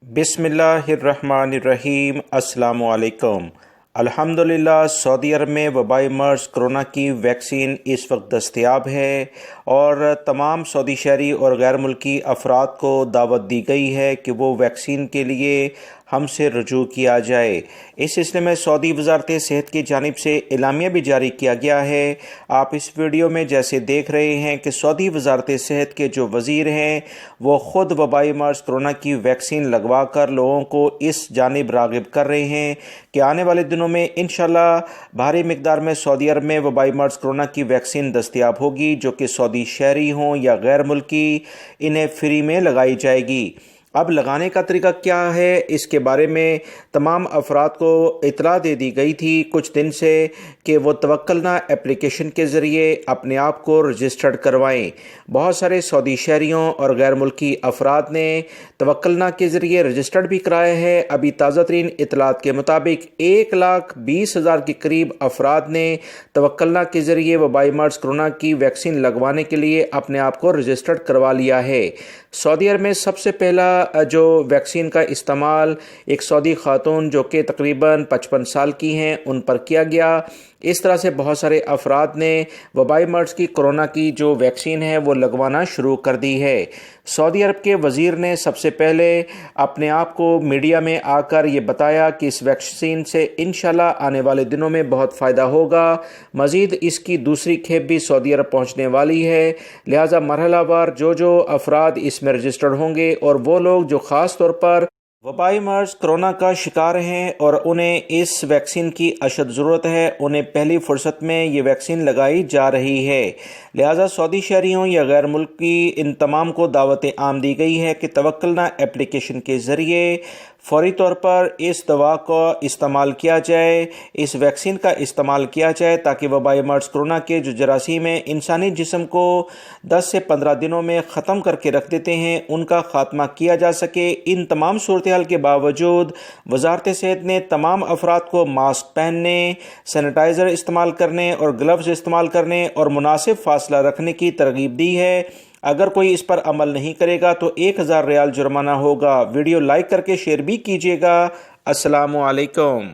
بسم اللہ الرحمن الرحیم۔ السلام علیکم۔ الحمدللہ سعودی عرب میں وبائی مرض کرونا کی ویکسین اس وقت دستیاب ہے اور تمام سعودی شہری اور غیر ملکی افراد کو دعوت دی گئی ہے کہ وہ ویکسین کے لیے ہم سے رجوع کیا جائے۔ اس سلسلے میں سعودی وزارت صحت کی جانب سے اعلامیہ بھی جاری کیا گیا ہے۔ آپ اس ویڈیو میں جیسے دیکھ رہے ہیں کہ سعودی وزارت صحت کے جو وزیر ہیں وہ خود وبائی مرض کرونا کی ویکسین لگوا کر لوگوں کو اس جانب راغب کر رہے ہیں کہ آنے والے دنوں میں انشاءاللہ بھاری مقدار میں سعودی عرب میں وبائی مرض کرونا کی ویکسین دستیاب ہوگی، جو کہ سعودی شہری ہوں یا غیر ملکی انہیں فری میں لگائی جائے گی۔ اب لگانے کا طریقہ کیا ہے، اس کے بارے میں تمام افراد کو اطلاع دے دی گئی تھی کچھ دن سے کہ وہ توکلنا اپلیکیشن کے ذریعے اپنے آپ کو رجسٹرڈ کروائیں۔ بہت سارے سعودی شہریوں اور غیر ملکی افراد نے توکلنا کے ذریعے رجسٹرڈ بھی کرایا ہے۔ ابھی تازہ ترین اطلاعات کے مطابق 1,20,000 کے قریب افراد نے توکلنا کے ذریعے وبائی مرض کرونا کی ویکسین لگوانے کے لیے اپنے آپ کو رجسٹرڈ کروا لیا ہے۔ سعودی عرب میں سب سے پہلا جو ویکسین کا استعمال ایک سعودی خاتون جو کہ تقریباً 55 سال کی ہیں ان پر کیا گیا۔ اس طرح سے بہت سارے افراد نے وبائی مرض کی کرونا کی جو ویکسین ہے وہ لگوانا شروع کر دی ہے۔ سعودی عرب کے وزیر نے سب سے پہلے اپنے آپ کو میڈیا میں آ کر یہ بتایا کہ اس ویکسین سے انشاءاللہ آنے والے دنوں میں بہت فائدہ ہوگا، مزید اس کی دوسری کھیپ بھی سعودی عرب پہنچنے والی ہے، لہٰذا مرحلہ وار جو افراد اس میں رجسٹرڈ ہوں گے اور وہ لوگ جو خاص طور پر وبائی مرض کرونا کا شکار ہیں اور انہیں اس ویکسین کی اشد ضرورت ہے، انہیں پہلی فرصت میں یہ ویکسین لگائی جا رہی ہے۔ لہٰذا سعودی شہریوں یا غیر ملکی ان تمام کو دعوت عام دی گئی ہے کہ توکلنا اپلیکیشن کے ذریعے فوری طور پر اس دوا کو استعمال کیا جائے، اس ویکسین کا استعمال کیا جائے تاکہ وبائی مرض کرونا کے جو جراثیم ہیں انسانی جسم کو 10 سے 15 دنوں میں ختم کر کے رکھ دیتے ہیں ان کا خاتمہ کیا جا سکے۔ ان تمام صورتحال کے باوجود وزارت صحت نے تمام افراد کو ماسک پہننے، سینیٹائزر استعمال کرنے اور گلوز استعمال کرنے اور مناسب فاصلہ رکھنے کی ترغیب دی ہے۔ اگر کوئی اس پر عمل نہیں کرے گا تو 1,000 ریال جرمانہ ہوگا۔ ویڈیو لائک کر کے شیئر بھی کیجیے گا۔ السلام علیکم۔